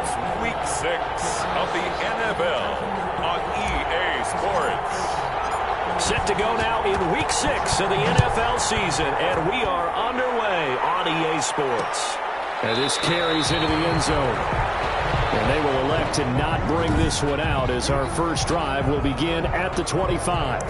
It's Week 6 of the NFL on EA Sports. Set to go now in Week 6 of the NFL season, and we are underway on EA Sports. And this carries into the end zone. And they will elect to not bring this one out as our first drive will begin at the 25.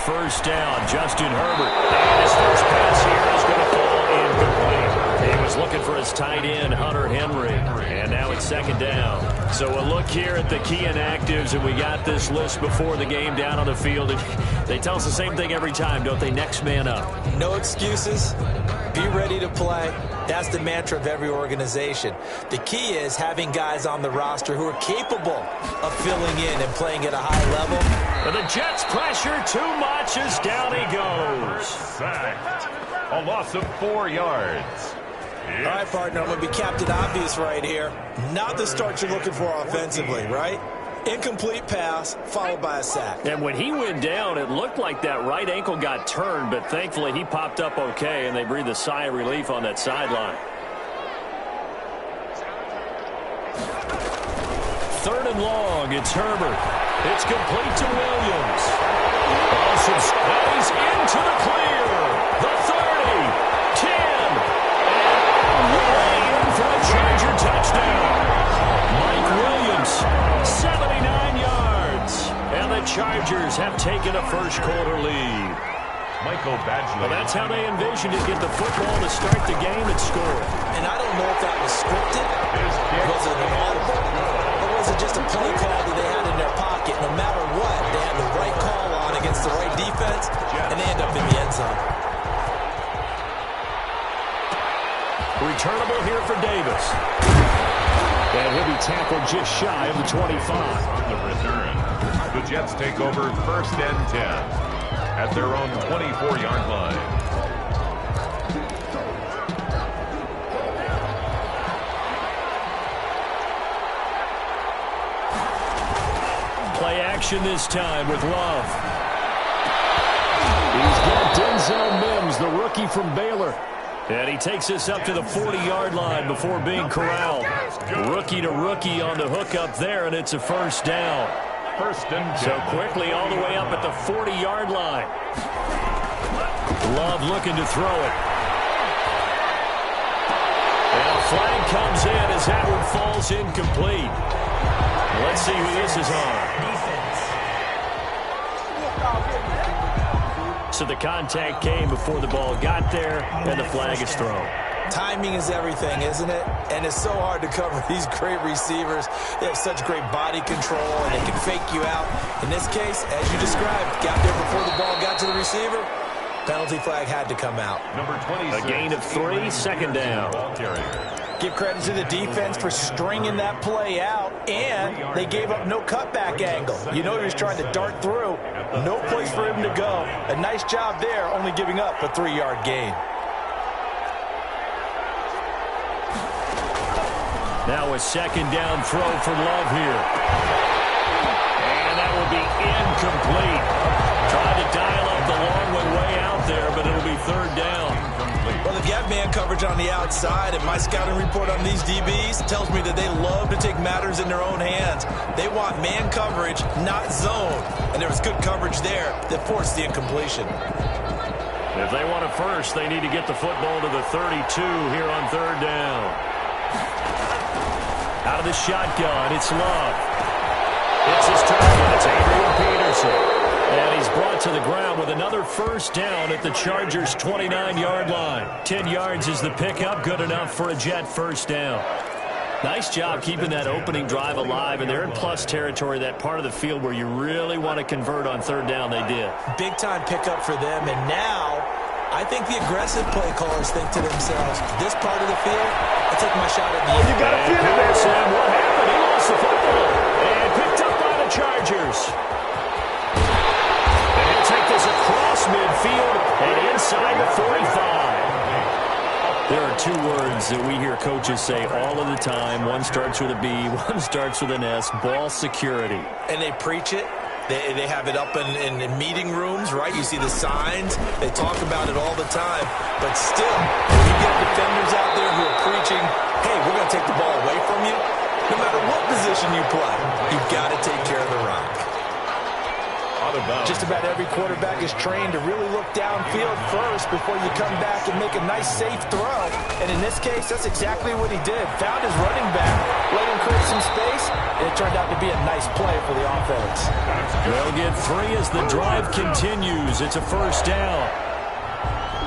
First down, Justin Herbert. And his first pass here is going to fall incomplete. He was looking for his tight end, Hunter Henry. And now it's second down. So a look here at the key inactives, and we got this list before the game down on the field. They tell us the same thing every time, don't they? Next man up. No excuses. Be ready to play. That's the mantra of every organization. The key is having guys on the roster who are capable of filling in and playing at a high level. And the Jets pressure too much as down he goes. Sacked. A loss of 4 yards. All right, partner, I'm going to be Captain Obvious right here. Not the start you're looking for offensively, right? Incomplete pass, followed by a sack. And when he went down, it looked like that right ankle got turned, but thankfully he popped up okay, and they breathed a sigh of relief on that sideline. Third and long, it's Herbert. It's complete to Williams. Awesome squeeze into the clear. The 30, 10, and way in for a Charger touchdown. Mike Williams, 79 yards. And the Chargers have taken a first-quarter lead. Michael Badgley. Well, that's how they envisioned it, get the football to start the game and score. And I don't know if that was scripted. Was it an audible? Or was it just a play call that they had in their pocket? No matter what, they had the right call on against the right defense, and they end up in the end zone. Returnable here for Davis. And he'll be tackled just shy of the 25. On the return, the Jets take over first and 10 at their own 24-yard line. Play action this time with Love. He's got Denzel Mims, the rookie from Baylor. And he takes us up to the 40-yard line before being corralled. Rookie to rookie on the hook up there, and it's a first down. First and 10. So quickly all the way up at the 40-yard line. Love looking to throw it. And a flag comes in as that one falls incomplete. Let's see who this is on. So the contact came before the ball got there, and the flag is thrown. Timing is everything, isn't it? And it's so hard to cover these great receivers. They have such great body control, and they can fake you out. In this case, as you described, got there before the ball got to the receiver. Penalty flag had to come out. Number 26. A gain of 3, second down. Give credit to the defense for stringing that play out, and they gave up no cutback angle. You know he was trying to dart through. No place for him to go. A nice job there, only giving up a 3-yard gain. Now a second down throw for Love here. And that will be incomplete. Tried to dial up the long one way out there, but it'll be third down. Well, they've got man coverage on the outside, and my scouting report on these DBs tells me that they love to take matters in their own hands. They want man coverage, not zone. And there was good coverage there that forced the incompletion. If they want it first, they need to get the football to the 32 here on third down. Out of the shotgun, it's Love. It's his target. It's Adrian Peterson. And he's brought to the ground with another first down at the Chargers' 29-yard line. 10 yards is the pickup, good enough for a Jet first down. Nice job keeping that opening drive alive, and they're in plus territory, that part of the field where you really want to convert on third down. They did. Big-time pickup for them, and now I think the aggressive play callers think to themselves, this part of the field, I'll take my shot at the end. You got to feel it there, Sam. What happened? He lost the football. And picked up by the Chargers. And he'll take this across midfield coaches say all of the time, one starts with a B, one starts with an S, ball security. And they preach it. They have it up in meeting rooms, right? You see the signs. They talk about it all the time. But still, you get defenders out there who are preaching, hey, we're going to take the ball away from you. No matter what position you play, you've got to take care of the rock. Just about every quarterback is trained to really look downfield first before you come back and make a nice, safe throw. And in this case, that's exactly what he did. Found his running back, let him create some space, and it turned out to be a nice play for the offense. They'll get 3 as the drive continues. It's a first down.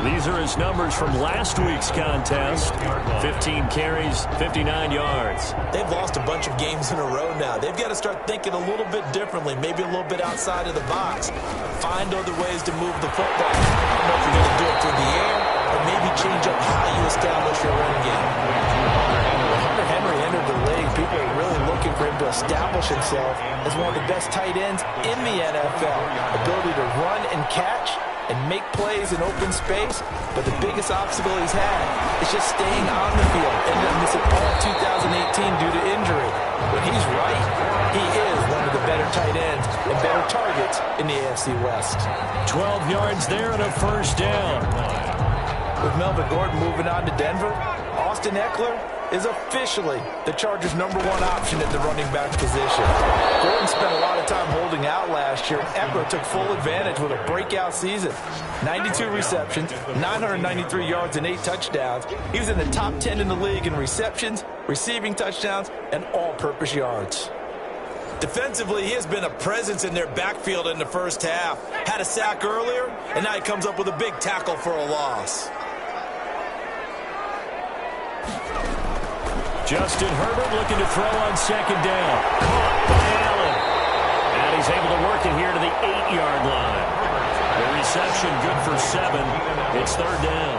These are his numbers from last week's contest. 15 carries, 59 yards. They've lost a bunch of games in a row now. They've got to start thinking a little bit differently, maybe a little bit outside of the box. Find other ways to move the football. I don't know if you're going to do it through the air or maybe change up how you establish your run game. Hunter Henry entered the league. People are really looking for him to establish himself as one of the best tight ends in the NFL. Ability to run and catch and make plays in open space, but the biggest obstacle he's had is just staying on the field. Ended up missing all 2018 due to injury. When he's right, he is one of the better tight ends and better targets in the AFC West. 12 yards there and a first down. With Melvin Gordon moving on to Denver, Austin Eckler is officially the Chargers' #1 option at the running back position. Gordon spent a lot of time holding out last year. Eckler took full advantage with a breakout season. 92 receptions, 993 yards, and 8 touchdowns. He was in the top 10 in the league in receptions, receiving touchdowns, and all-purpose yards. Defensively, he has been a presence in their backfield in the first half. Had a sack earlier, and now he comes up with a big tackle for a loss. Justin Herbert looking to throw on second down. Caught by Allen. And he's able to work it here to the 8-yard line. The reception good for 7. It's third down.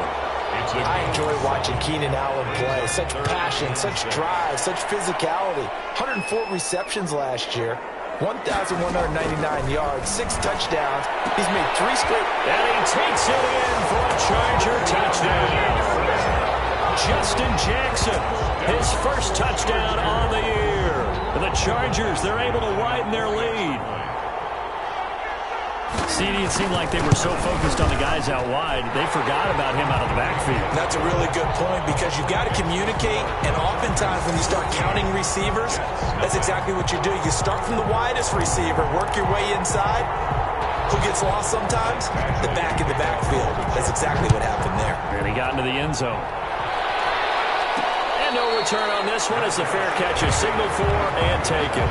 I enjoy watching Keenan Allen play. Such passion, such drive, such physicality. 104 receptions last year. 1,199 yards, 6 touchdowns. He's made 3 straight. And he takes it in for a Charger touchdown. Justin Jackson, his first touchdown on the year. The Chargers, they're able to widen their lead. CD, it seemed like they were so focused on the guys out wide, they forgot about him out of the backfield. That's a really good point because you've got to communicate, and oftentimes when you start counting receivers, that's exactly what you do. You start from the widest receiver, work your way inside. Who gets lost sometimes? The back in the backfield. That's exactly what happened there. And he got into the end zone. And no return on this one as the fair catch is signaled for and taken.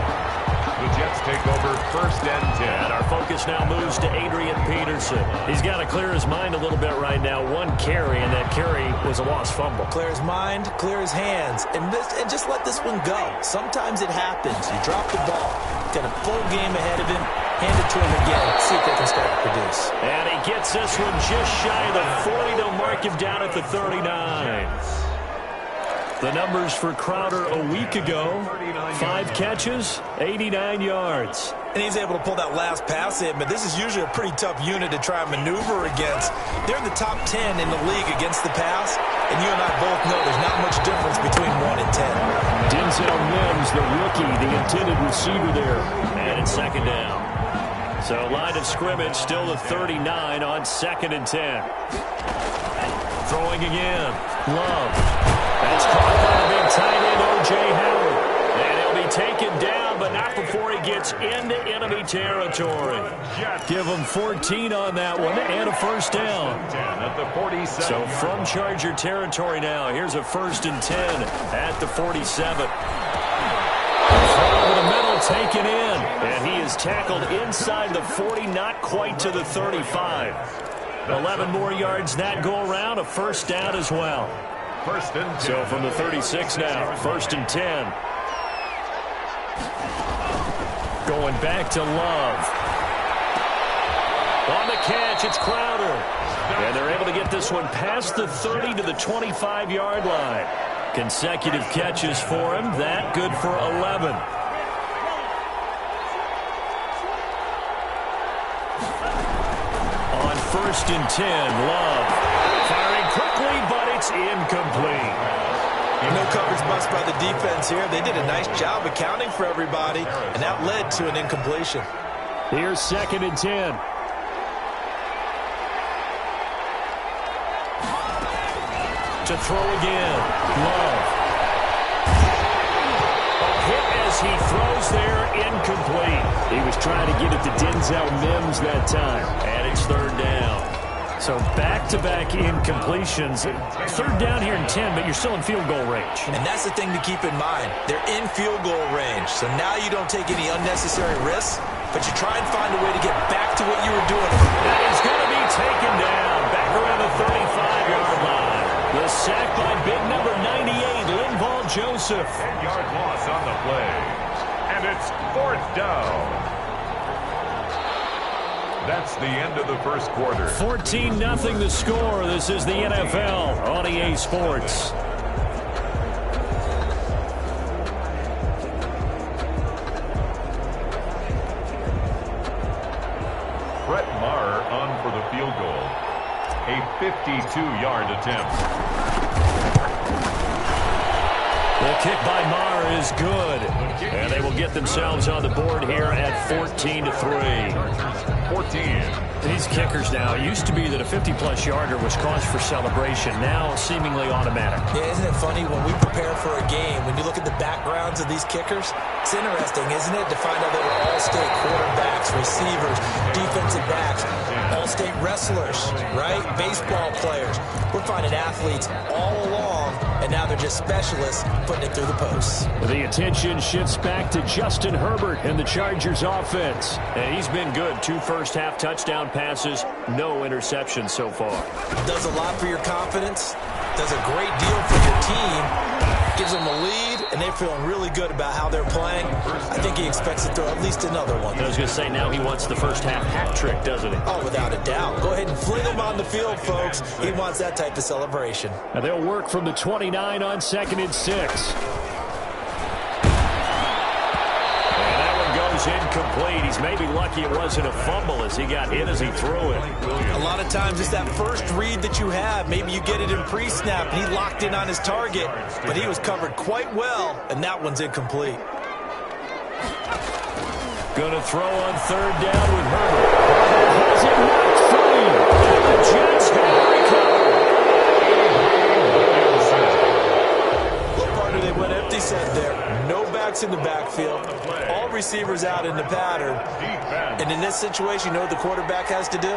The Jets take over first and 10. And our focus now moves to Adrian Peterson. He's got to clear his mind a little bit right now. 1 carry, and that carry was a lost fumble. Clear his mind, clear his hands, and just let this one go. Sometimes it happens. You drop the ball. Got a full game ahead of him. Hand it to him again. See if they can start to produce. And he gets this one just shy of the 40. They'll mark him down at the 39. The numbers for Crowder a week ago, 5 catches, 89 yards. And he's able to pull that last pass in, but this is usually a pretty tough unit to try and maneuver against. They're in the top 10 in the league against the pass, and you and I both know there's not much difference between 1 and 10. Denzel Mims, the rookie, the intended receiver there. And it's second down. So line of scrimmage still the 39 on 2nd and 10. Throwing again. Love. That's caught by the big tight end, O.J. Howard. And he'll be taken down, but not before he gets into enemy territory. Give him 14 on that one and a first down. At the 47. So from Charger territory now, here's a 1st and 10 at the 47. Over the middle, taken in. And he is tackled inside the 40, not quite to the 35. 11 more yards that go around, a first down as well. First and 10. So from the 36 now, 1st and 10. Going back to Love. On the catch, it's Crowder. And they're able to get this one past the 30 to the 25-yard line. Consecutive catches for him. That good for 11. On 1st and 10, Love. Firing quickly, but it's incomplete. No coverage bust by the defense here. They did a nice job accounting for everybody, and that led to an incompletion. Here's 2nd and 10. To throw again. Love. A hit as he throws there, incomplete. He was trying to get it to Denzel Mims that time. And it's 3rd down. So back-to-back incompletions. 3rd down here in 10, but you're still in field goal range. And that's the thing to keep in mind. They're in field goal range. So now you don't take any unnecessary risks, but you try and find a way to get back to what you were doing. That is going to be taken down. Back around the 35-yard line. The sack by big number 98, Linval Joseph. 10-yard loss on the play. And it's 4th down. That's the end of the first quarter. 14-0 the score. This is the NFL on EA Sports. Brett Maher on for the field goal. A 52-yard attempt. The kick by Maher is good. And they will get themselves on the board here at 14-3. 14. These kickers now, it used to be that a 50-plus yarder was cause for celebration. Now seemingly automatic. Yeah, isn't it funny when we prepare for a game, when you look at the backgrounds of these kickers, it's interesting, isn't it, to find out they were all-state quarterbacks, receivers, defensive backs, all-state wrestlers, right? Baseball players. We're finding athletes all along, and now they're just specialists putting it through the posts. The attention shifts back to Justin Herbert and the Chargers offense. And he's been good. 2 first-half touchdown passes, no interceptions so far. Does a lot for your confidence, does a great deal for your team, gives them a lead, and they're feeling really good about how they're playing. I think he expects to throw at least another one. I was going to say, now he wants the first-half hat trick, doesn't he? Oh, without a doubt. Go ahead and fling him on the field, folks. He wants that type of celebration. And they'll work from the 29 on 2nd and 6. Incomplete. He's maybe lucky it wasn't a fumble as he got hit as he threw it. A lot of times it's that first read that you have. Maybe you get it in pre-snap and he locked in on his target, but he was covered quite well, and that one's incomplete. Going to throw on 3rd down with Herbert. Has it knocked free. The Jets have recovered. What part do they went empty set there? No backs in the backfield. All receivers out in the pattern. And in this situation, you know what the quarterback has to do?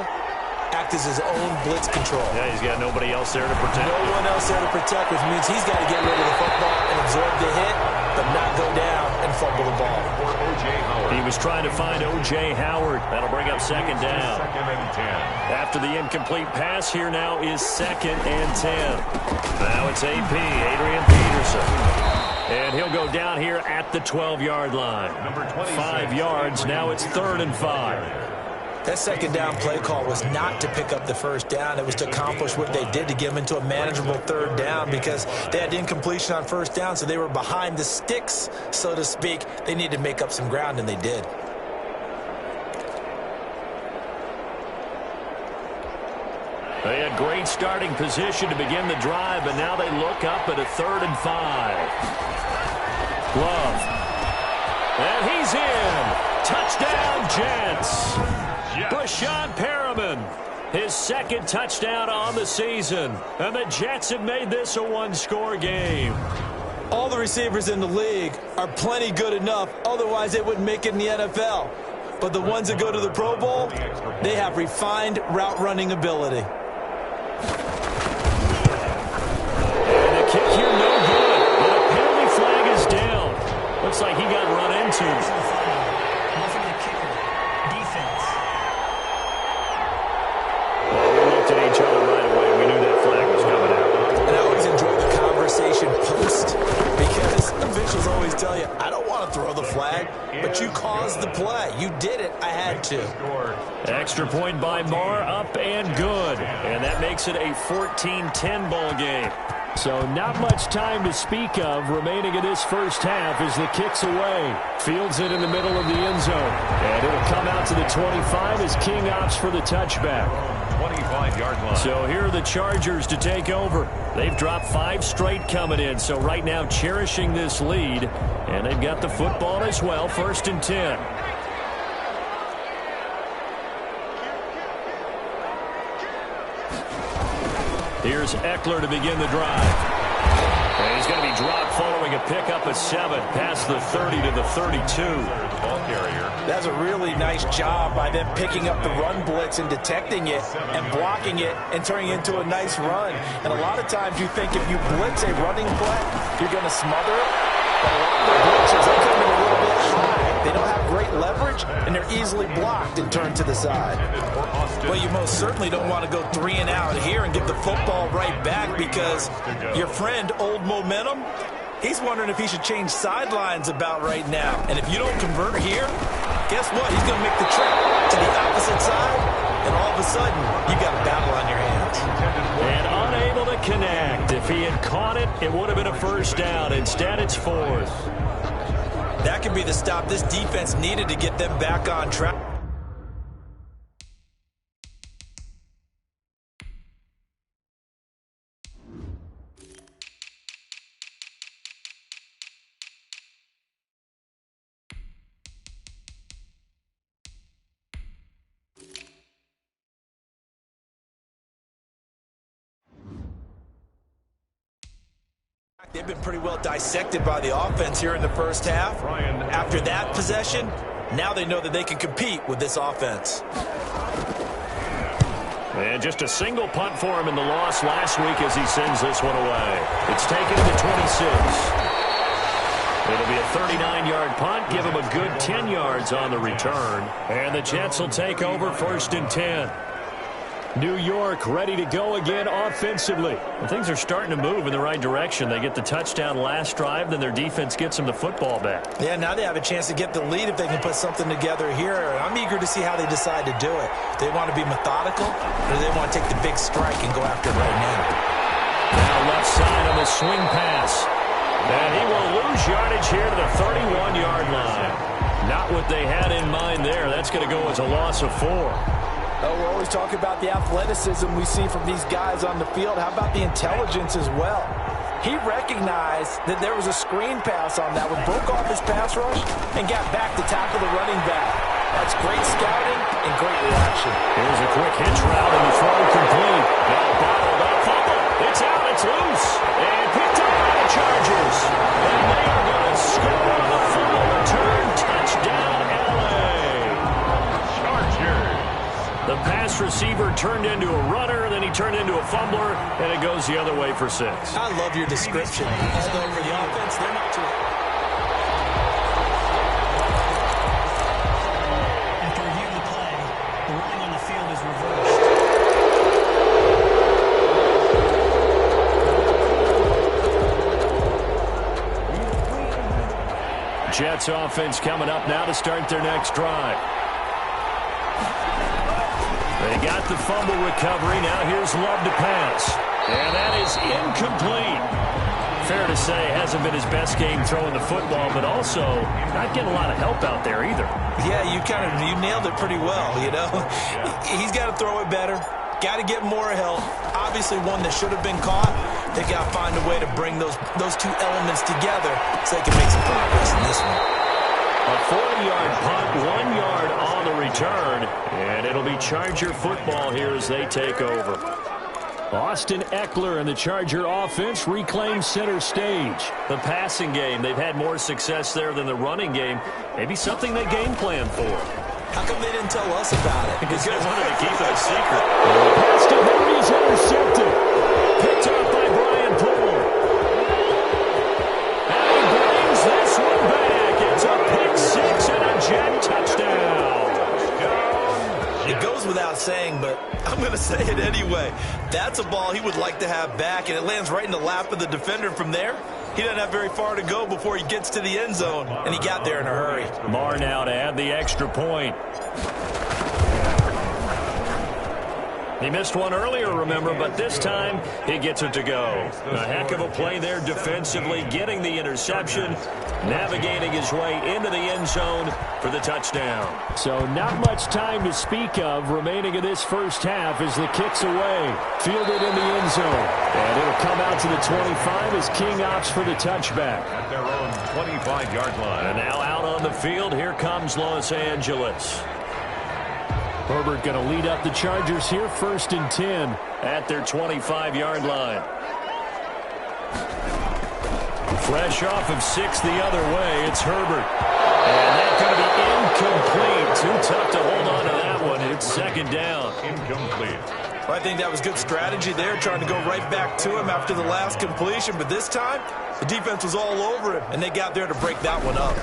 Act as his own blitz control. Yeah, he's got nobody else there to protect. No one else there to protect, which means he's got to get rid of the football and absorb the hit, but not go down and fumble the ball. He was trying to find O.J. Howard. That'll bring up 2nd down. 2nd and 10. After the incomplete pass, here now is 2nd and 10. Now it's AP, Adrian Peterson. And he'll go down here at the 12-yard line. 5 yards. Now it's 3rd and 5. That 2nd down play call was not to pick up the 1st down. It was to accomplish what they did to get them into a manageable 3rd down because they had incompletion on 1st down, so they were behind the sticks, so to speak. They needed to make up some ground, and they did. They had great starting position to begin the drive, but now they look up at a 3rd and 5. Love. And he's in. Touchdown, Jets. Brashad Perriman, his 2nd touchdown on the season. And the Jets have made this a 1-score game. All the receivers in the league are plenty good enough. Otherwise, they wouldn't make it in the NFL. But the ones that go to the Pro Bowl, they have refined route running ability. And the kick here, no good. And a penalty flag is down. Looks like he got run into. At each other right away. We knew that flag was coming out. And I always enjoy the conversation post because officials always tell you, I don't want to throw the flag, but you caused the play. You did it. I had to. Extra point by Maher, up and good. And that makes it a 14-10 ball game. So not much time to speak of remaining in this first half as the kick's away. Fields it in the middle of the end zone. And it'll come out to the 25 as King opts for the touchback. 25 35-yard line. So here are the Chargers to take over. They've dropped 5 straight coming in, so right now cherishing this lead. And they've got the football as well, 1st and 10. Here's Eckler to begin the drive. And he's going to be dropped following a pickup of 7 past the 30 to the 32. Ball carrier. That's a really nice job by them picking up the run blitz and detecting it and blocking it and turning it into a nice run. And a lot of times you think if you blitz a running play, you're going to smother it. But a lot of the blitzers, they come in a little bit high. They don't have great leverage, and they're easily blocked and turned to the side. Well, you most certainly don't want to go 3 and out here and give the football right back, because your friend, Old Momentum, he's wondering if he should change sidelines about right now. And if you don't convert here, guess what? He's going to make the trip to the opposite side, and all of a sudden, you got a battle on your hands. And unable to connect. If he had caught it, it would have been a 1st down. Instead, it's 4th. That could be the stop this defense needed to get them back on track. They've been pretty well dissected by the offense here in the first half. After that possession, now they know that they can compete with this offense. And just a single punt for him in the loss last week as he sends this one away. It's taken to 26. It'll be a 39-yard punt, give him a good 10 yards on the return. And the Jets will take over 1st and 10. New York ready to go again offensively. And things are starting to move in the right direction. They get the touchdown last drive, then their defense gets them the football back. Yeah, now they have a chance to get the lead if they can put something together here. I'm eager to see how they decide to do it. Do they want to be methodical, or do they want to take the big strike and go after it right now? Now left side on the swing pass. And he will lose yardage here to the 31-yard line. Not what they had in mind there. That's going to go as a loss of 4. Oh, we're always talking about the athleticism we see from these guys on the field. How about the intelligence as well? He recognized that there was a screen pass on that one, broke off his pass rush, and got back to tackle the running back. That's great scouting and great reaction. Here's a quick hitch route and the throw complete. Now bottled up, fumble. It's out, it's loose. And picked up by the Chargers. And they are going to score on the fumble return. Touchdown, LA. Chargers. The pass receiver turned into a runner, then he turned into a fumbler, and it goes the other way for 6. I love your description. Although for the offense, they're not too... After reviewing the play, the running on the field is reversed. Jets offense coming up now to start their next drive. They got the fumble recovery. Now here's Love to pass. And that is incomplete. Fair to say, hasn't been his best game throwing the football, but also not getting a lot of help out there either. Yeah, you nailed it pretty well, you know. He's got to throw it better. Got to get more help. Obviously one that should have been caught. They got to find a way to bring those two elements together so they can make some progress in this one. A 40-yard punt, 1 yard on the return, and it'll be Charger football here as they take over. Austin Eckler and the Charger offense reclaim center stage. The passing game, they've had more success there than the running game. Maybe something they game plan for. How come they didn't tell us about it? Because they wanted to keep it a secret. The pass to Henry is intercepted. Picked up by Brian Poole. And he brings this one back. It's a pick 6 and a Jet touchdown. It goes without saying, but I'm going to say it anyway. That's a ball he would like to have back, and it lands right in the lap of the defender from there. He doesn't have very far to go before he gets to the end zone, and he got there in a hurry. Marr now to add the extra point. He missed one earlier, remember, but this time he gets it to go. A heck of a play there defensively, getting the interception, navigating his way into the end zone for the touchdown. So not much time to speak of remaining in this first half as the kick's away. Fielded in the end zone. And it'll come out to the 25 as King opts for the touchback. At their own 25-yard line. And now out on the field, here comes Los Angeles. Herbert going to lead up the Chargers here, 1st and 10. At their 25-yard line. Fresh off of 6 the other way, it's Herbert. And that's going to be incomplete. Too tough to hold on to that one. It's 2nd down. Incomplete. Well, I think that was good strategy there, trying to go right back to him after the last completion. But this time, the defense was all over him, and they got there to break that one up.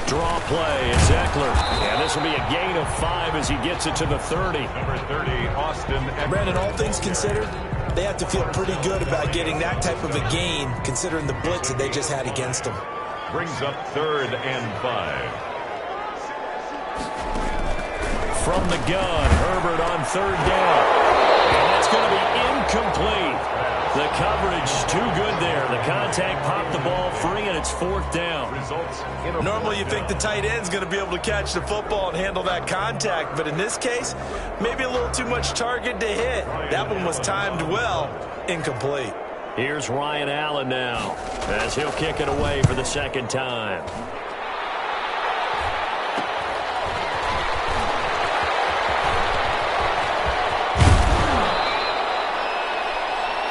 Draw play, it's Eckler. And this will be a gain of 5 as he gets it to the 30. Number 30, Austin Eckler. Brandon, all things considered, they have to feel pretty good about getting that type of a gain, considering the blitz that they just had against them. Brings up 3rd and 5. From the gun, Herbert on 3rd down. And that's going to be incomplete. The coverage too good there. The contact popped the ball free, and it's 4th down. Normally you think the tight end's going to be able to catch the football and handle that contact, but in this case, maybe a little too much target to hit. That one was timed well. Incomplete. Here's Ryan Allen now, as he'll kick it away for the 2nd time.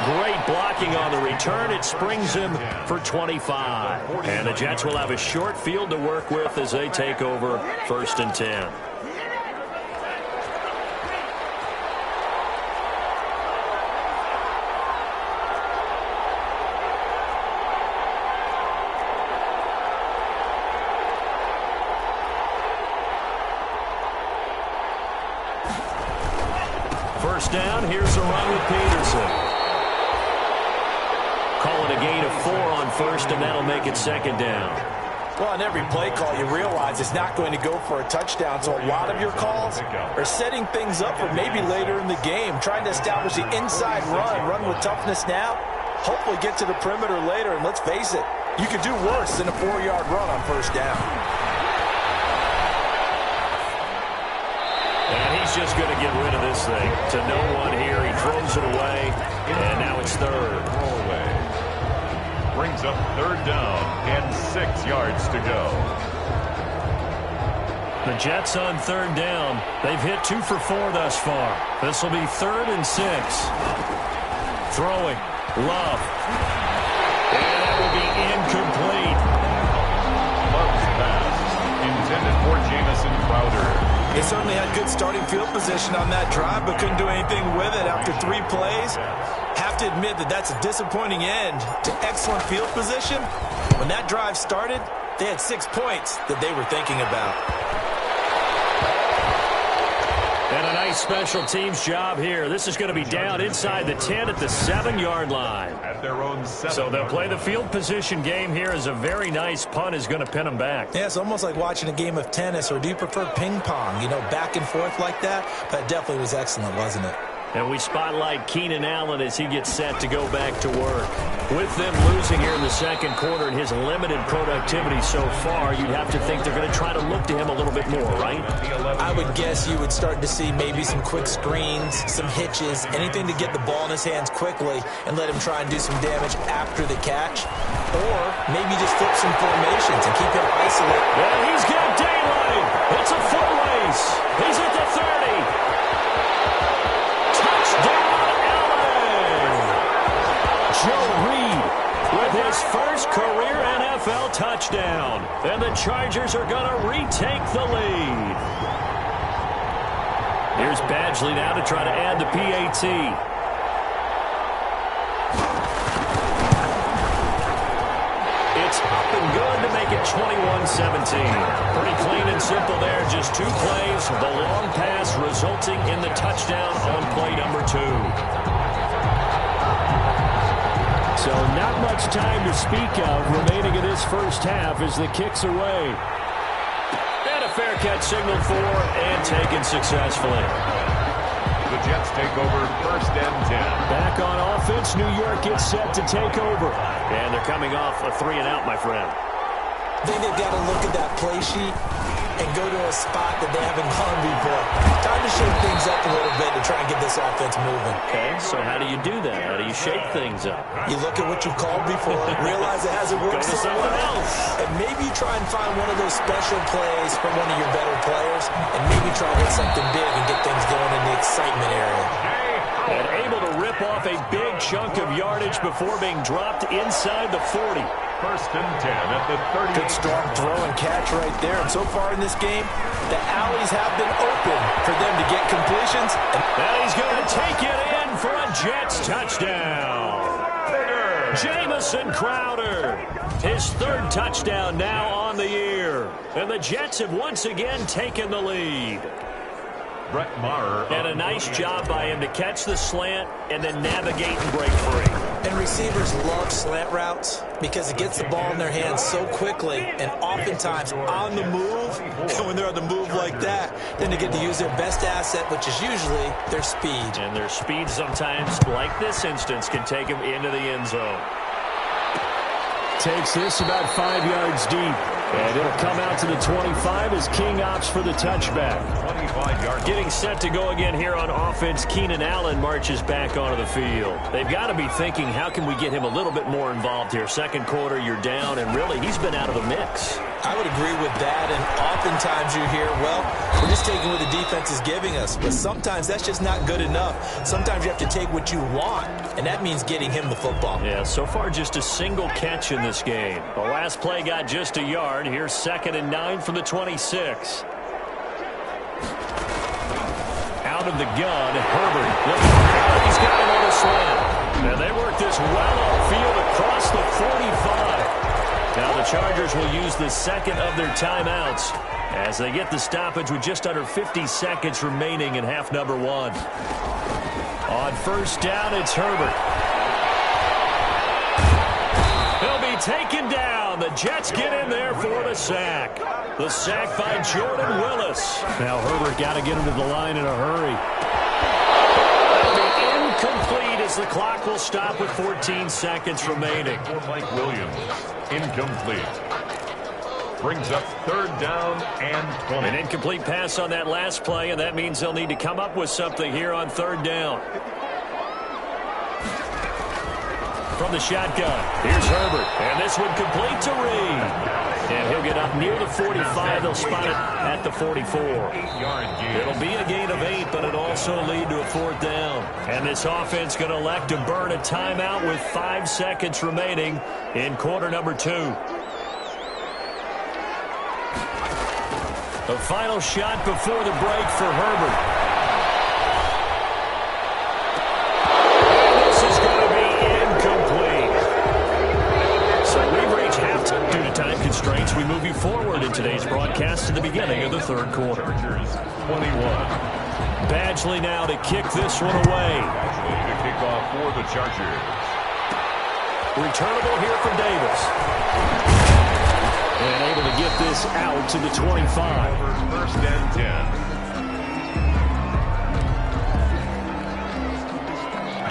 Great blocking on the return. It springs him for 25. And the Jets will have a short field to work with as they take over 1st and 10. First down, here's a run with Peterson. Call it a gain of 4 on 1st, and that'll make it 2nd down. Well, on every play call, you realize it's not going to go for a touchdown, so a lot of your calls are setting things up for maybe later in the game, trying to establish the inside run with toughness now, hopefully get to the perimeter later, and let's face it, you could do worse than a 4-yard run on 1st down. And he's just going to get rid of this thing to no one here. He throws it away, and now it's 3rd. Brings up 3rd down and 6 yards to go. The Jets on 3rd down. They've hit 2 for 4 thus far. This will be 3rd and 6. Throwing. Love. And that will be incomplete. Love's pass. Intended for Jamison Crowder. They certainly had good starting field position on that drive, but couldn't do anything with it after 3 plays. Have to admit that that's a disappointing end to excellent field position. When that drive started, they had 6 points that they were thinking about. And a nice special teams job here. This is going to be down inside the 10 at the 7-yard line. At their own 7. So they'll play the field position game here as a very nice punt is going to pin them back. Yeah, it's almost like watching a game of tennis, or do you prefer ping pong? You know, back and forth like that? That definitely was excellent, wasn't it? And we spotlight Keenan Allen as he gets set to go back to work. With them losing here in the 2nd quarter and his limited productivity so far, you'd have to think they're going to try to look to him a little bit more, right? I would guess you would start to see maybe some quick screens, some hitches, anything to get the ball in his hands quickly and let him try and do some damage after the catch. Or maybe just flip some formations and keep him isolated. Yeah, he's got daylight. It's a foot race. He's at the 30. Joe Reed with his first career NFL touchdown. And the Chargers are going to retake the lead. Here's Badgley now to try to add the PAT. It's up and good to make it 21-17. Pretty clean and simple there. Just 2 plays. The long pass resulting in the touchdown on play number 2. So not much time to speak of remaining in this first half as the kick's away. And a fair catch signaled for and taken successfully. The Jets take over first and 10. Back on offense, New York gets set to take over. And they're coming off a 3-and-out, my friend. I think they've got to look at that play sheet and go to a spot that they haven't gone before. Time to shake things up a little bit to try and get this offense moving. Okay, so how do you do that? How do you shake things up? You look at what you've called before, realize it hasn't worked Go to so someone well, else. and maybe try and find one of those special plays from one of your better players, and maybe try to hit something big and get things going in the excitement area. And able to rip off a big chunk of yardage before being dropped inside the 40. First and 10 at the 30. Good strong throw and catch right there. And so far in this game, the alleys have been open for them to get completions. And he's going to take it in for a Jets touchdown. Jamison Crowder, his third touchdown now on the year. And the Jets have once again taken the lead. Brett Maher. And a nice job by him to catch the slant and then navigate and break free. And receivers love slant routes because it gets the ball in their hands so quickly and oftentimes on the move. And when they're on the move like that, then they get to use their best asset, which is usually their speed. And their speed sometimes, like this instance, can take them into the end zone. Takes this about 5 yards deep. And it'll come out to the 25 as King opts for the touchback. 25 yards. Getting set to go again here on offense, Keenan Allen marches back onto the field. They've got to be thinking, how can we get him a little bit more involved here? Second quarter, you're down, and really, he's been out of the mix. I would agree with that, and oftentimes you hear, well, we're just taking what the defense is giving us. But sometimes that's just not good enough. Sometimes you have to take what you want, and that means getting him the football. Yeah, so far just a single catch in this game. The last play got just a yard. Here's 2nd and 9 from the 26. Out of the gun, Herbert. He's got him on a slant. And they work this well upfield across the 45. Now the Chargers will use the second of their timeouts as they get the stoppage with just under 50 seconds remaining in half number 1. On first down, it's Herbert. He'll be taken down. The Jets get in there for the sack. The sack by Jordan Willis. Now Herbert got to get him to the line in a hurry. That'll be incomplete as the clock will stop with 14 seconds remaining. For Mike Williams. Incomplete. Brings up 3rd down and 20. An incomplete pass on that last play, and that means they'll need to come up with something here on 3rd down. From the shotgun, here's Herbert, and this one complete to Reed. And he'll get up near the 45. They'll spot it at the 44. 8-yard gain. It'll be a gain of 8, but it'll also lead to a 4th down. And this offense going to elect to burn a timeout with 5 seconds remaining in quarter number 2. The final shot before the break for Herbert. This is going to be incomplete. So we've reached halftime. Due to time constraints, we move you forward in today's broadcast to the beginning of the 3rd quarter. 21. Badgley now to kick this one away. Badgley to kick off for the Chargers. Returnable here for Davis. And able to get this out to the 25. First and 10.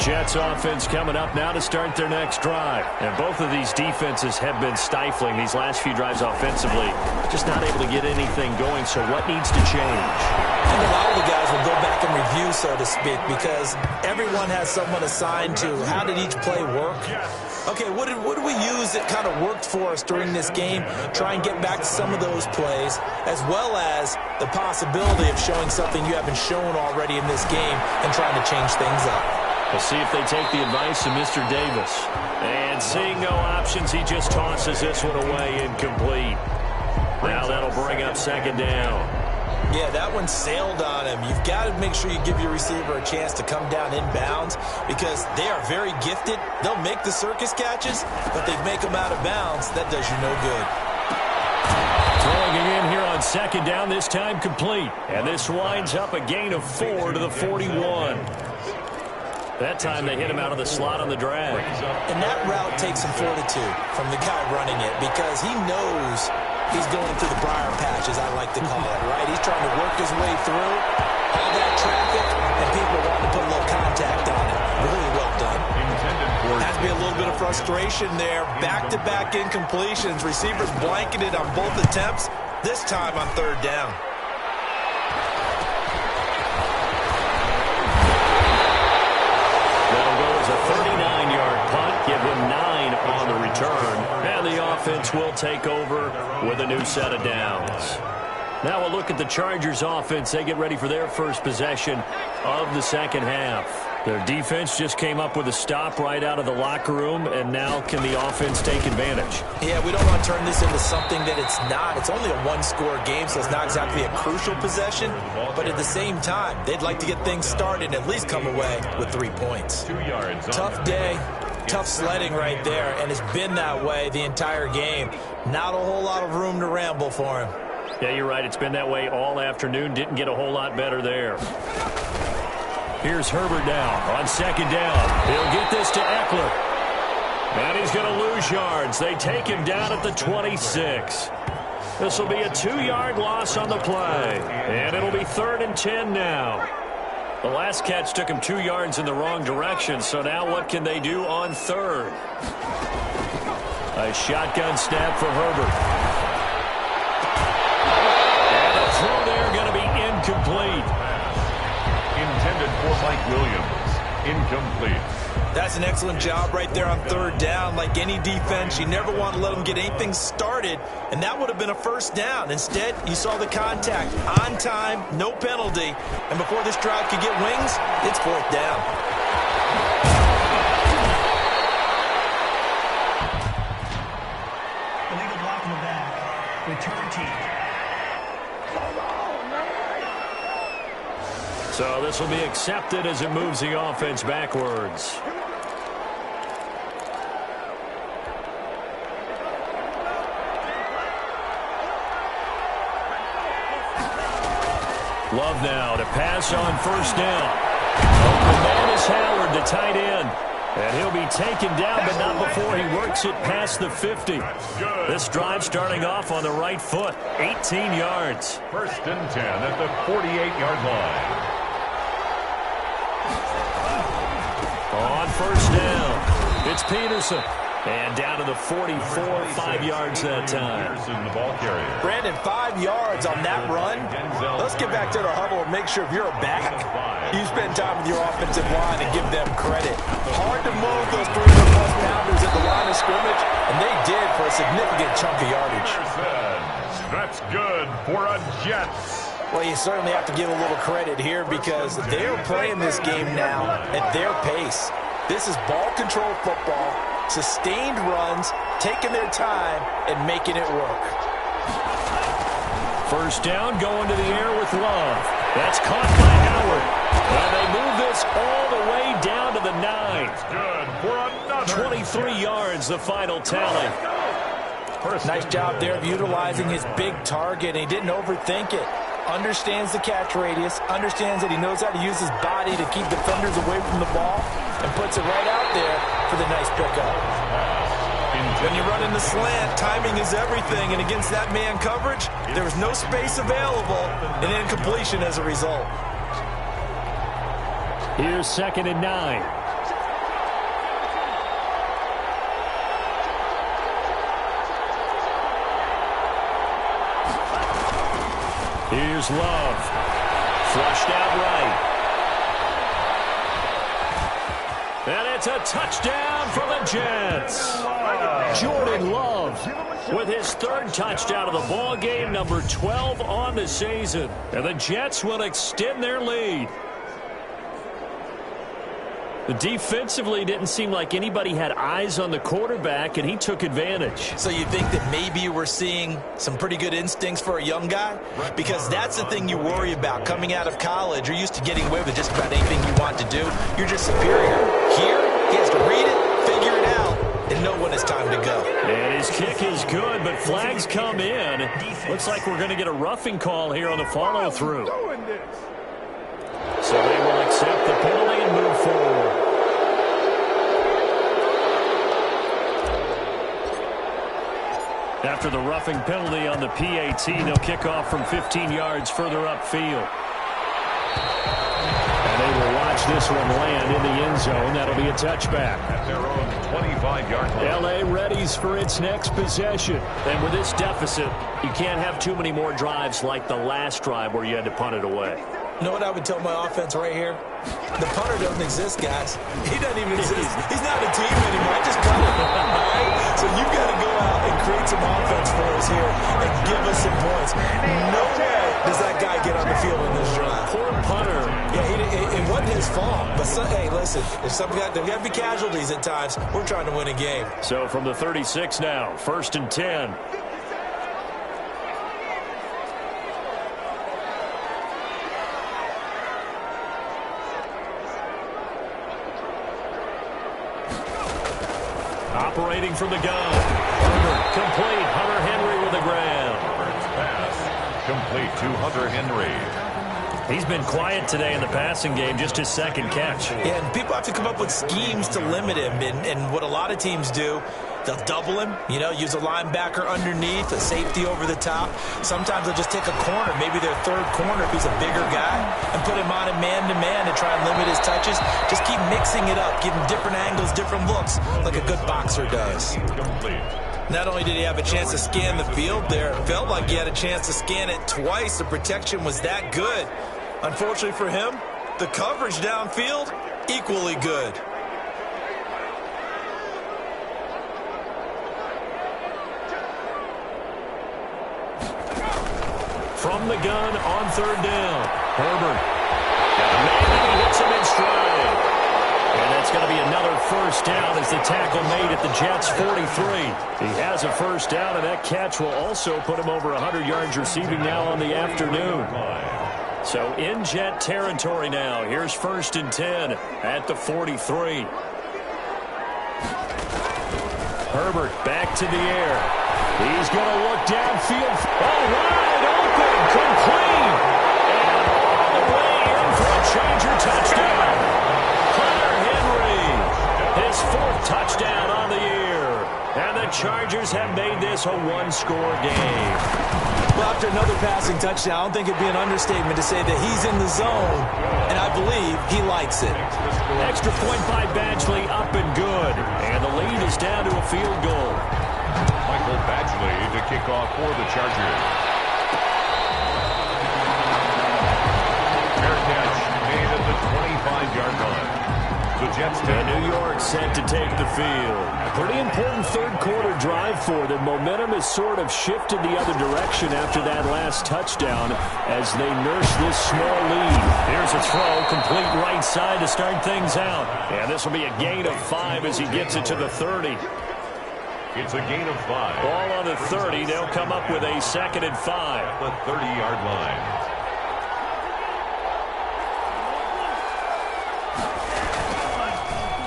Jets offense coming up now to start their next drive. And both of these defenses have been stifling these last few drives offensively. Just not able to get anything going, so what needs to change? And a lot of the guys will go back and review, so to speak, because everyone has someone assigned to how did each play work. Okay, what did we use that kind of worked for us during this game? Try and get back to some of those plays, as well as the possibility of showing something you haven't shown already in this game and trying to change things up. We'll see if they take the advice of Mr. Davis. And seeing no options, he just tosses this one away incomplete. Now that'll bring up 2nd down. Yeah, that one sailed on him. You've got to make sure you give your receiver a chance to come down inbounds because they are very gifted. They'll make the circus catches, but they make them out of bounds. That does you no good. Throwing it in here on 2nd down, this time complete. And this winds up a gain of 4 to the 41. That time they hit him out of the slot on the drag. And that route takes some fortitude from the guy running it because he knows he's going through the briar patch, as I like to call it, right? He's trying to work his way through all that traffic, and people want to put a little contact on it. Really well done. Has to be a little bit of frustration there. Back-to-back incompletions. Receivers blanketed on both attempts, this time on third down. That'll go as a 39-yard punt. Give him 9 on the return. And the offense will take over with a new set of downs. Now we'll look at the Chargers offense. They get ready for their first possession of the second half. Their defense just came up with a stop right out of the locker room, and now can the offense take advantage? Yeah, we don't want to turn this into something that it's not. It's only a one-score game, so it's not exactly a crucial possession. But at the same time, they'd like to get things started and at least come away with 3 points. 2 yards. Tough day, tough sledding right there, and it's been that way the entire game. Not a whole lot of room to ramble for him. Yeah, you're right. It's been that way all afternoon. Didn't get a whole lot better there. Here's Herbert down on second down. He'll get this to Eckler. And he's going to lose yards. They take him down at the 26. This will be a 2-yard loss on the play. And it'll be 3rd and 10 now. The last catch took him 2 yards in the wrong direction. So now what can they do on third? A shotgun snap for Herbert. And a throw there going to be incomplete. Intended for Mike Williams. Incomplete. That's an excellent job right there on third down. Like any defense, you never want to let them get anything started, and that would have been a first down. Instead, you saw the contact on time, no penalty, and before this drive could get wings, it's 4th down. Illegal block in the back. Return team. So this will be accepted as it moves the offense backwards. Love now to pass on first down. Open man is Howard, the tight end. And he'll be taken down, but not before he works it past the 50. This drive starting off on the right foot. 18 yards. 1st and 10 at the 48-yard line. On first down, it's Peterson. And down to the 44, 5 yards that time. The ball carrier. Brandon, 5 yards on that run. Let's get back to the huddle and make sure if you're a back, you spend time with your offensive line and give them credit. Hard to move those 300-plus pounders at the line of scrimmage, and they did for a significant chunk of yardage. That's good for a Jets. Well, you certainly have to give a little credit here because they're playing this game now at their pace. This is ball control football, sustained runs, taking their time, and making it work. First down, going to the air with Love. That's caught by Howard. And they move this all the way down to the 9. Good for another. 23 yards, the final tally. Nice job there of utilizing his big target, and he didn't overthink it. Understands the catch radius, understands that he knows how to use his body to keep defenders away from the ball, and puts it right out there for the nice pickup. When you run in the slant, timing is everything, and against that man coverage, there was no space available, and incompletion as a result. Here's 2nd and 9. Here's Love. Flushed out right. And it's a touchdown for the Jets. Jordan Love with his 3rd touchdown of the ball game, number 12 on the season. And the Jets will extend their lead. Defensively, didn't seem like anybody had eyes on the quarterback, and he took advantage. So you think that maybe we're seeing some pretty good instincts for a young guy? Because that's the thing you worry about. Coming out of college, you're used to getting away with just about anything you want to do. You're just superior. Here, he has to read it, figure it out, and know when it's time to go. And his kick is good, but flags come in. Looks like we're going to get a roughing call here on the follow-through. So they will accept the penalty and move forward. After the roughing penalty on the PAT, they'll kick off from 15 yards further upfield. And they will watch this one land in the end zone. That'll be a touchback. At their own 25-yard line. L.A. readies for its next possession. And with this deficit, you can't have too many more drives like the last drive where you had to punt it away. You know what I would tell my offense right here? The punter doesn't exist, guys. He doesn't even exist. He's not a team anymore. I just cut it. All right? So you've got to go out and create some offense for us here and give us some points. No way does that guy get on the field in this drive. Poor punter. Yeah, it wasn't his fault. But, hey, listen, if there got to be casualties at times, we're trying to win a game. So from the 36 now, 1st and 10. Operating from the gun. Herbert, complete. Hunter Henry with the grab. Herbert's pass complete to Hunter Henry. He's been quiet today in the passing game, just his second catch. Yeah, and people have to come up with schemes to limit him. And what a lot of teams do, they'll double him, use a linebacker underneath, a safety over the top. Sometimes they'll just take a corner, maybe their third corner if he's a bigger guy, and put him on a man-to-man and try and limit his touches. Just keep mixing it up, give him different angles, different looks, like a good boxer does. Not only did he have a chance to scan the field there, it felt like he had a chance to scan it twice. The protection was that good. Unfortunately for him, the coverage downfield, equally good. From the gun on 3rd down. Herbert. Maybe he hits him in stride. And that's going to be another first down as the tackle made at the Jets' 43. He has a first down, and that catch will also put him over 100 yards receiving now on the afternoon. So in Jet territory now. Here's 1st and 10 at the 43. Herbert back to the air. He's going to look downfield. Oh, wide open, complete. And all the way in for a Charger touchdown. Hunter Henry, his 4th touchdown on the year. And the Chargers have made this a one-score game. Well, after another passing touchdown, I don't think it'd be an understatement to say that he's in the zone, and I believe he likes it. Extra point by Badgley, up and good. And the lead is down to a field goal. Michael Badgley to kick off for the Chargers. Fair catch made at the 25-yard line. The Jets and New York set to take the field. A pretty important third-quarter drive for them. Momentum has sort of shifted the other direction after that last touchdown as they nurse this small lead. Here's a throw, complete right side to start things out. And this will be a gain of 5 as he gets it to the 30. It's a gain of 5. Ball on the 30. They'll come up with a 2nd and 5. At the 30-yard line.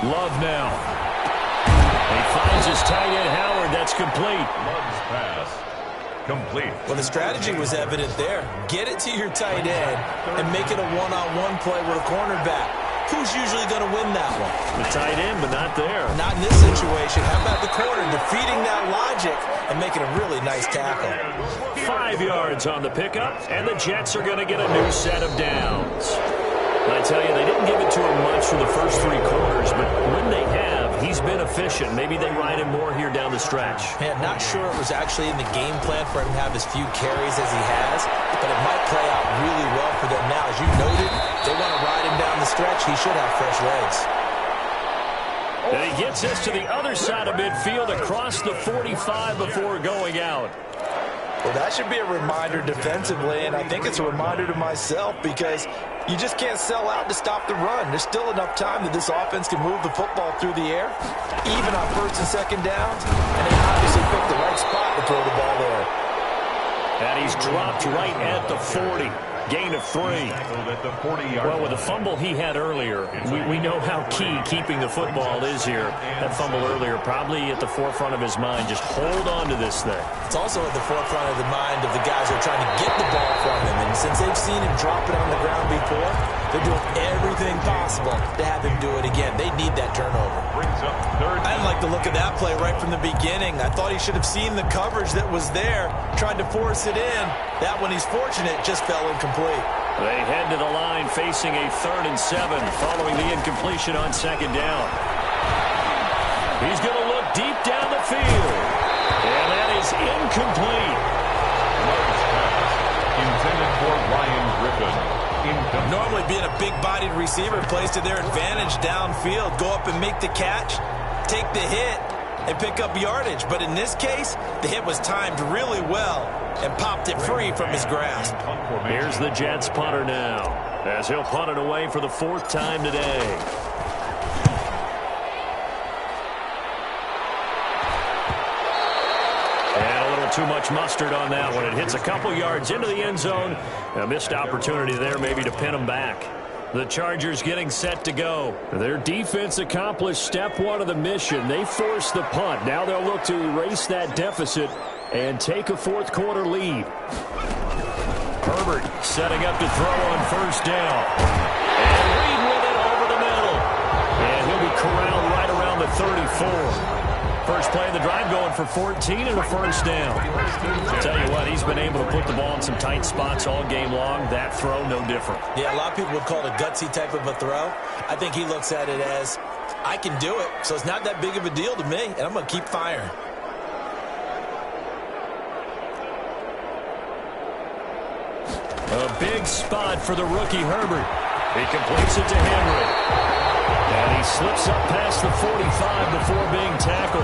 Love now. He finds his tight end, Howard. That's complete. Love's pass. Complete. Well, the strategy was evident there. Get it to your tight end and make it a one-on-one play with a cornerback. Who's usually going to win that one? The tight end, but not there. Not in this situation. How about the corner defeating that logic and making a really nice tackle? 5 yards on the pickup, and the Jets are going to get a new set of downs. I tell you, they didn't give it to him much for the first 3 quarters, but when they have, he's been efficient. Maybe they ride him more here down the stretch. Yeah, not sure it was actually in the game plan for him to have as few carries as he has, but it might play out really well for them now. As you noted, they want to ride him down the stretch. He should have fresh legs. And he gets us to the other side of midfield across the 45 before going out. Well, that should be a reminder defensively, and I think it's a reminder to myself because you just can't sell out to stop the run. There's still enough time that this offense can move the football through the air, even on 1st and 2nd downs, and they obviously picked the right spot to throw the ball there. And he's dropped right at the 40. Gain of 3. Well, with the fumble he had earlier, we know how key keeping the football is here. That fumble earlier probably at the forefront of his mind. Just hold on to this thing. It's also at the forefront of the mind of the guys who are trying to get the ball from him. And since they've seen him drop it on the ground before, They're doing everything possible to have him do it again. They need that turnover. Brings up third. I didn't like the look of that play right from the beginning. I thought he should have seen the coverage that was there, tried to force it in. That one, he's fortunate, just fell incomplete. They head to the line facing a 3rd and 7 following the incompletion on 2nd down. He's going to look deep down the field. And that is incomplete. Intended for Ryan Griffin. Normally being a big-bodied receiver plays to their advantage downfield. Go up and make the catch, take the hit, and pick up yardage. But in this case, the hit was timed really well and popped it free from his grasp. Here's the Jets punter now, as he'll punt it away for the 4th time today. Too much mustard on that one. It hits a couple yards into the end zone. A missed opportunity there maybe to pin them back. The Chargers getting set to go. Their defense accomplished step 1 of the mission. They forced the punt. Now they'll look to erase that deficit and take a 4th quarter lead. Herbert setting up to throw on 1st down. And Reed with it over the middle. And he'll be corralled right around the 34. First play of the drive going for 14 and a 1st down. I'll tell you what, he's been able to put the ball in some tight spots all game long. That throw, no different. Yeah, a lot of people would call it a gutsy type of a throw. I think he looks at it as, I can do it, so it's not that big of a deal to me, and I'm going to keep firing. A big spot for the rookie Herbert. He completes it to Henry. And he slips up past the 45 before being tackled.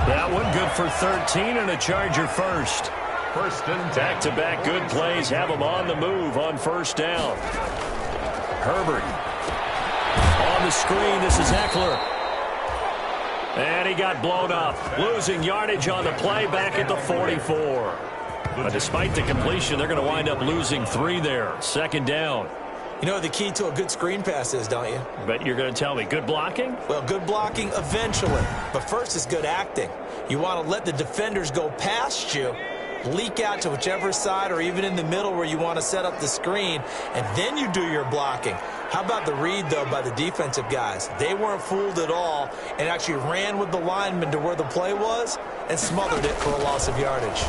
That one good for 13 and a Charger first. First and 10. Back-to-back good plays have him on the move on 1st down. Herbert on the screen. This is Eckler. And he got blown up. Losing yardage on the play back at the 44. But despite the completion, they're going to wind up losing 3 there. 2nd down. You know what the key to a good screen pass is, don't you? Bet you're going to tell me. Good blocking? Well, good blocking eventually. But first is good acting. You want to let the defenders go past you, leak out to whichever side or even in the middle where you want to set up the screen, and then you do your blocking. How about the read, though, by the defensive guys? They weren't fooled at all and actually ran with the lineman to where the play was and smothered it for a loss of yardage.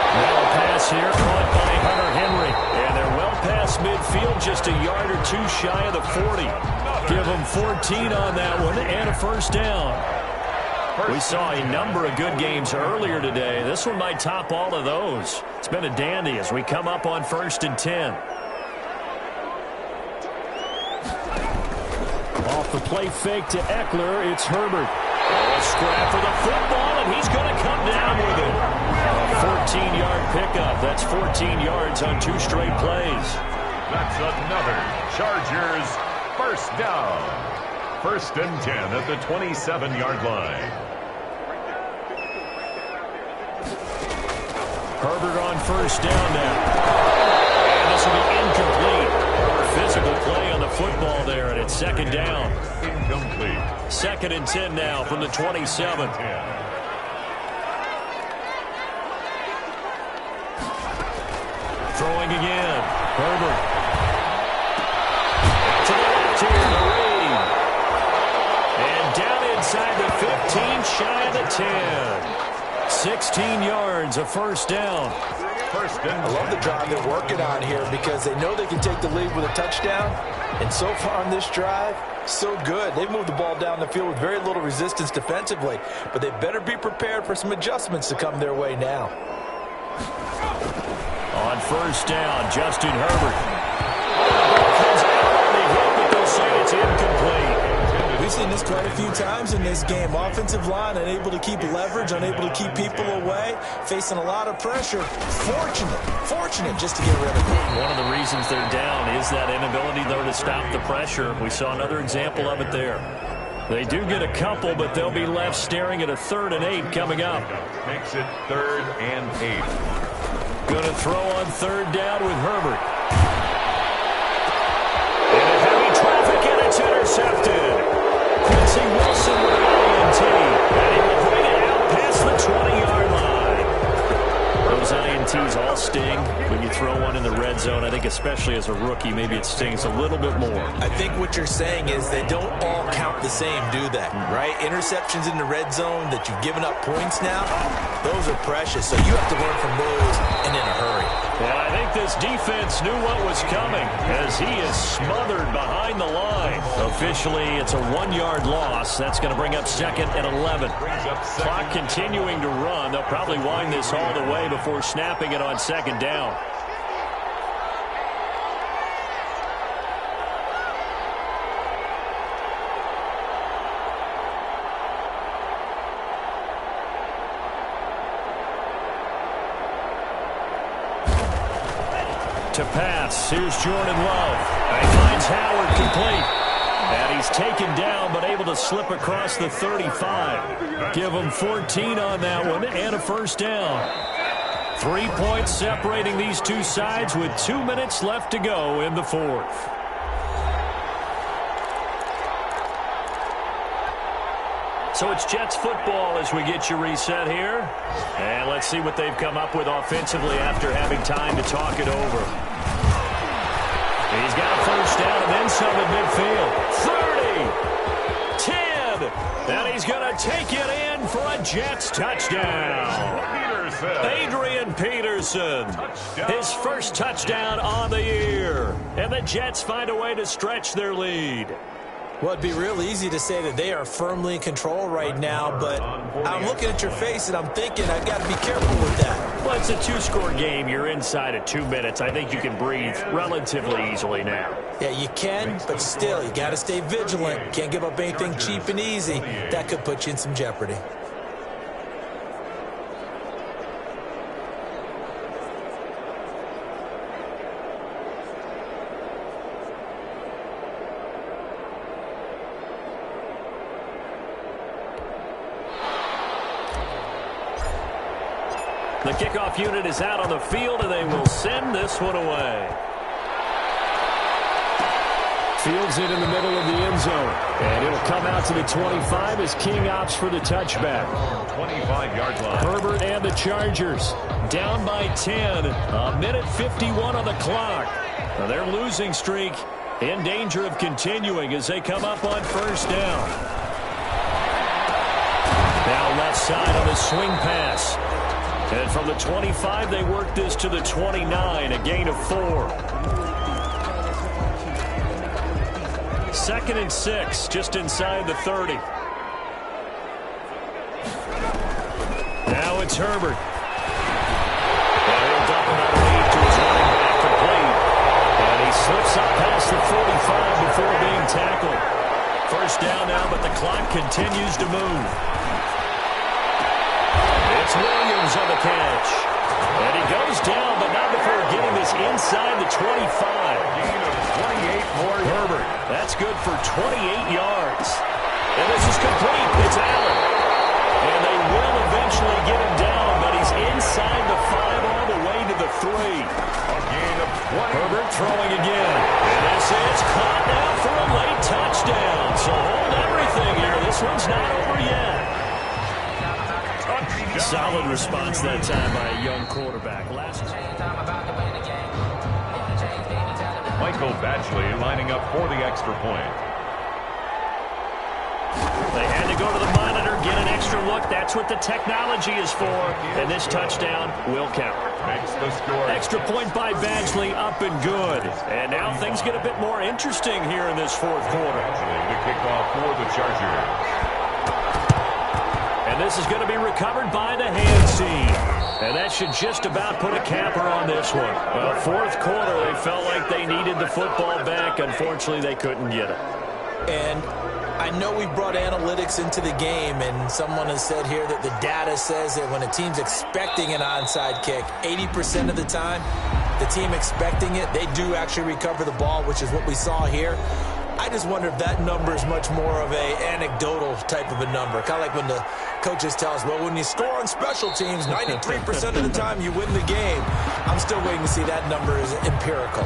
Now a pass here caught by Hunter Henry. And they're well past midfield, just a yard or 2 shy of the 40. Give them 14 on that one and a 1st down. We saw a number of good games earlier today. This one might top all of those. It's been a dandy as we come up on 1st and 10. Off the play fake to Eckler, it's Herbert. A scrap for the football, and he's going to come down with it. A 14-yard pickup. That's 14 yards on 2 straight plays. That's another Chargers 1st down. 1st and 10 at the 27-yard line. Herbert on 1st down now. And this will be incomplete. Physical play on the football there, and it's 2nd down. Incomplete. 2nd and 10 now from the 27. Throwing again. Herbert. To the left here, the read. And down inside the 15, shy of the 10. 16 yards, a 1st down. I love the drive they're working on here because they know they can take the lead with a touchdown. And so far on this drive, so good. They've moved the ball down the field with very little resistance defensively, but they better be prepared for some adjustments to come their way now. On 1st down, Justin Herbert. Comes out on the hit, but they'll say it's incomplete. We've seen this quite a few times in this game. Offensive line unable to keep leverage, unable to keep people away, facing a lot of pressure. Fortunate just to get rid of it. One of the reasons they're down is that inability, though, to stop the pressure. We saw another example of it there. They do get a couple, but they'll be left staring at a 3rd and 8 coming up. Makes it 3rd and 8. Going to throw on 3rd down with Herbert. Into heavy traffic, and it's intercepted. Quincy Wilson with an INT. And he will bring it out past the 20-yard line. Those INTs PATs all sting when you throw one in the red zone. I think especially as a rookie, maybe it stings a little bit more. I think what you're saying is they don't all count the same, do they? Right? Interceptions in the red zone that you've given up points now, those are precious. So you have to learn from those and in a hurry. And I think this defense knew what was coming as he is smothered behind the line. Officially, it's a 1-yard loss. That's going to bring up 2nd and 11. Clock continuing to run. They'll probably wind this all the way before snapping it on 2nd down. To pass. Here's Jordan Love. He finds Howard complete. And he's taken down but able to slip across the 35. Give him 14 on that one and a first down. 3 points separating these two sides with 2 minutes left to go in the fourth. So it's Jets football as we get you reset here. And let's see what they've come up with offensively after having time to talk it over. He's got a first down and then some at midfield. 30, 10, and he's going to take it in for a Jets touchdown. Adrian Peterson, his first touchdown on the year. And the Jets find a way to stretch their lead. Well, it'd be real easy to say that they are firmly in control right now, but I'm looking at your face and I'm thinking I've got to be careful with that. Well, it's a 2-score game. You're inside of 2 minutes. I think you can breathe relatively easily now. Yeah, you can, but still, you got to stay vigilant. Can't give up anything cheap and easy. That could put you in some jeopardy. The kickoff unit is out on the field, and they will send this one away. Fields it in the middle of the end zone. And it'll come out to the 25 as King opts for the touchback. 25-yard line. Herbert and the Chargers down by 10. A minute 51 on the clock. Now their losing streak in danger of continuing as they come up on first down. Now left side on the swing pass. And from the 25, they work this to the 29, a gain of 4. 2nd and 6, just inside the 30. Now it's Herbert. And he'll dump it underneath to his running back, complete. And he slips up past the 45 before being tackled. First down now, but the clock continues to move. It's Williams on the catch. And he goes down, but not before getting this inside the 25. Gain of 28 more. Herbert, that's good for 28 yards. And this is complete. It's Allen. And they will eventually get him down, but he's inside the 5 all the way to the 3. A gain of 20. Herbert throwing again. And this is caught now for a late touchdown. So hold everything here. This one's not over yet. Solid response that time by a young quarterback. Michael Batchley lining up for the extra point. They had to go to the monitor, get an extra look. That's what the technology is for. And this touchdown will count. Makes the score. Extra point by Batchley, up and good. And now things get a bit more interesting here in this fourth quarter. The kickoff for the Chargers. And this is going to be recovered by the hands team. And that should just about put a capper on this one. Well, fourth quarter, they felt like they needed the football back. Unfortunately, they couldn't get it. And I know we brought analytics into the game, and someone has said here that the data says that when a team's expecting an onside kick, 80% of the time, the team expecting it, they do actually recover the ball, which is what we saw here. I just wonder if that number is much more of a anecdotal type of a number. Kind of like when the coaches tell us, well, when you score on special teams, 93% of the time you win the game. I'm still waiting to see that number is empirical.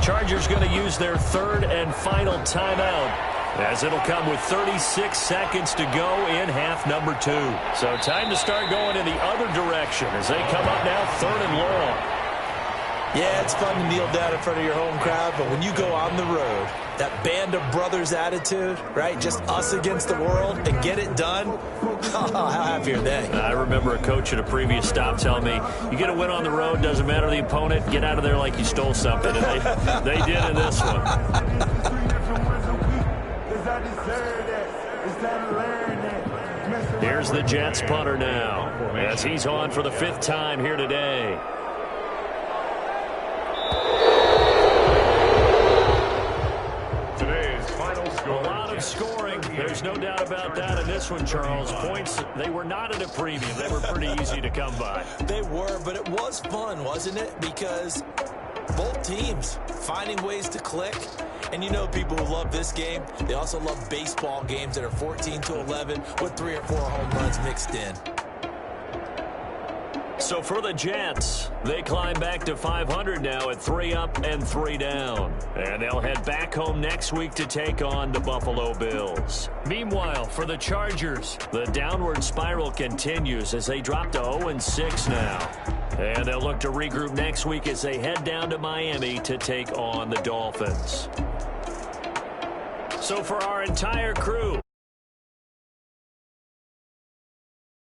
Chargers going to use their third and final timeout as it'll come with 36 seconds to go in half number 2. So time to start going in the other direction as they come up now 3rd and long. Yeah, it's fun to kneel down in front of your home crowd, but when you go on the road, that band of brothers attitude, right, just us against the world, and get it done, how happy are they? I remember a coach at a previous stop telling me, you get a win on the road, doesn't matter the opponent, get out of there like you stole something, and they did in this one. Here's the Jets punter now, as he's on for the 5th time here today. A lot of scoring. There's no doubt about that in this one, Charles. Points, they were not at a premium. They were pretty easy to come by. They were, but it was fun, wasn't it? Because both teams finding ways to click. And you know people who love this game, they also love baseball games that are 14-11 with 3 or 4 home runs mixed in. So for the Jets, they climb back to 500 now at 3 up and 3 down. And they'll head back home next week to take on the Buffalo Bills. Meanwhile, for the Chargers, the downward spiral continues as they drop to 0-6 now. And they'll look to regroup next week as they head down to Miami to take on the Dolphins. So for our entire crew,